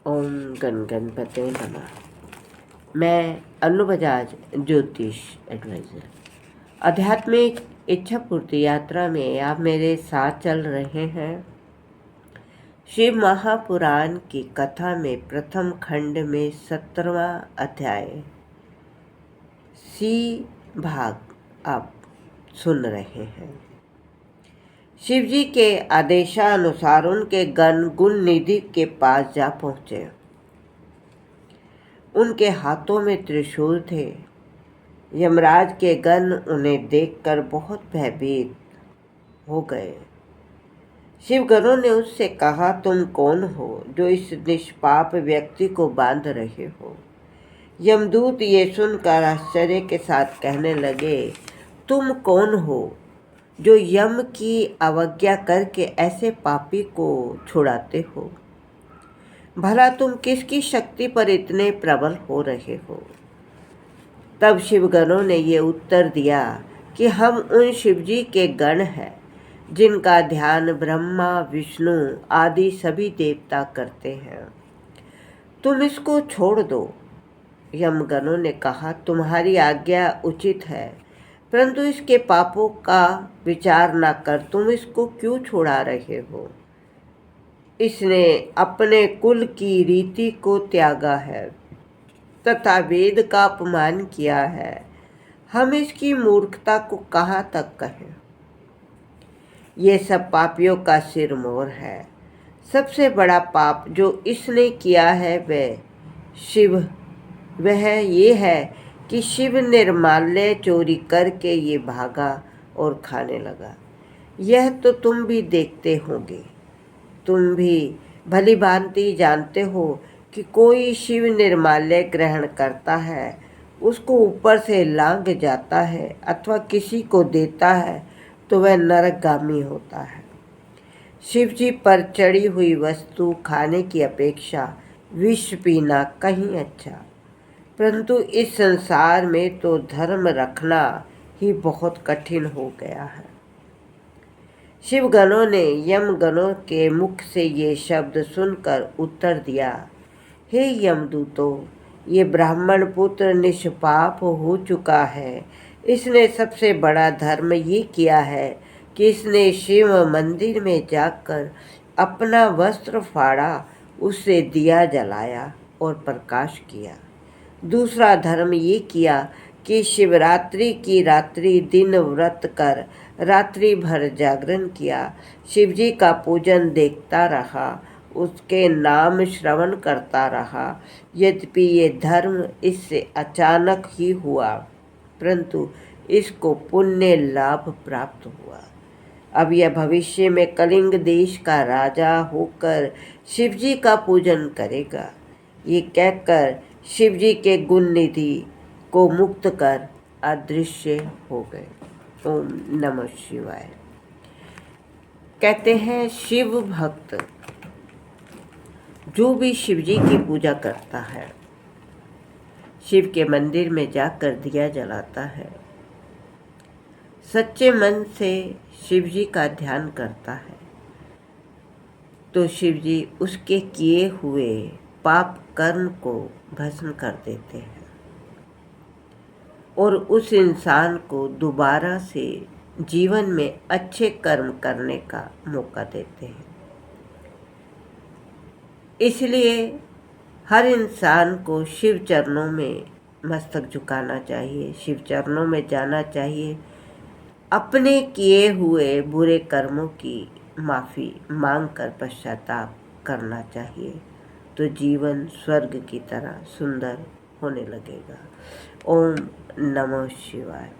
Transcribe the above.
ओम गण गणपते नमः। मैं अनु बजाज, ज्योतिष एडवाइज़र। आध्यात्मिक इच्छा पूर्ति यात्रा में आप मेरे साथ चल रहे हैं। शिव महापुराण की कथा में प्रथम खंड में 17वां अध्याय सी भाग आप सुन रहे हैं। शिव जी के आदेशानुसार उनके गण गुण निधि के पास जा पहुंचे। उनके हाथों में त्रिशूल थे। यमराज के गण उन्हें देखकर बहुत भयभीत हो गए। शिवगणों ने उससे कहा, तुम कौन हो जो इस निष्पाप व्यक्ति को बांध रहे हो? यमदूत ये सुनकर आश्चर्य के साथ कहने लगे, तुम कौन हो जो यम की अवज्ञा करके ऐसे पापी को छुड़ाते हो? भला तुम किसकी शक्ति पर इतने प्रबल हो रहे हो? तब शिवगणों ने ये उत्तर दिया कि हम उन शिवजी के गण हैं जिनका ध्यान ब्रह्मा विष्णु आदि सभी देवता करते हैं। तुम इसको छोड़ दो। यमगणों ने कहा, तुम्हारी आज्ञा उचित है, परंतु इसके पापों का विचार न कर तुम इसको क्यों छुड़ा रहे हो? इसने अपने कुल की रीति को त्यागा है तथा वेद का अपमान किया है। हम इसकी मूर्खता को कहाँ तक कहें? ये सब पापियों का सिरमौर है। सबसे बड़ा पाप जो इसने किया है वह ये है कि शिव निर्माल्य चोरी करके ये भागा और खाने लगा। यह तो तुम भी देखते होंगे। तुम भी भली भांति जानते हो कि कोई शिव निर्माल्य ग्रहण करता है, उसको ऊपर से लांघ जाता है अथवा किसी को देता है तो वह नरकगामी होता है। शिव जी पर चढ़ी हुई वस्तु खाने की अपेक्षा विष पीना कहीं अच्छा। परंतु इस संसार में तो धर्म रखना ही बहुत कठिन हो गया है। शिवगणों ने यमगणों के मुख से ये शब्द सुनकर उत्तर दिया, हे यमदूतों, ये ब्राह्मण पुत्र निष्पाप हो चुका है। इसने सबसे बड़ा धर्म ये किया है कि इसने शिव मंदिर में जाकर अपना वस्त्र फाड़ा, उससे दिया जलाया और प्रकाश किया। दूसरा धर्म ये किया कि शिवरात्रि की रात्रि दिन व्रत कर रात्रि भर जागरण किया, शिवजी का पूजन देखता रहा, उसके नाम श्रवण करता रहा। यद्यपि ये धर्म इससे अचानक ही हुआ, परंतु इसको पुण्य लाभ प्राप्त हुआ। अब यह भविष्य में कलिंग देश का राजा होकर शिवजी का पूजन करेगा। ये कहकर शिवजी के गुण निधि को मुक्त कर अदृश्य हो गए। ओम नमः शिवाय। कहते हैं, शिव भक्त जो भी शिवजी की पूजा करता है, शिव के मंदिर में जाकर दिया जलाता है, सच्चे मन से शिवजी का ध्यान करता है, तो शिवजी उसके किए हुए पाप कर्म को भस्म कर देते हैं और उस इंसान को दोबारा से जीवन में अच्छे कर्म करने का मौका देते हैं। इसलिए हर इंसान को शिव चरणों में मस्तक झुकाना चाहिए, शिव चरणों में जाना चाहिए, अपने किए हुए बुरे कर्मों की माफ़ी मांगकर पश्चाताप करना चाहिए, तो जीवन स्वर्ग की तरह सुंदर होने लगेगा। ओम नमः शिवाय।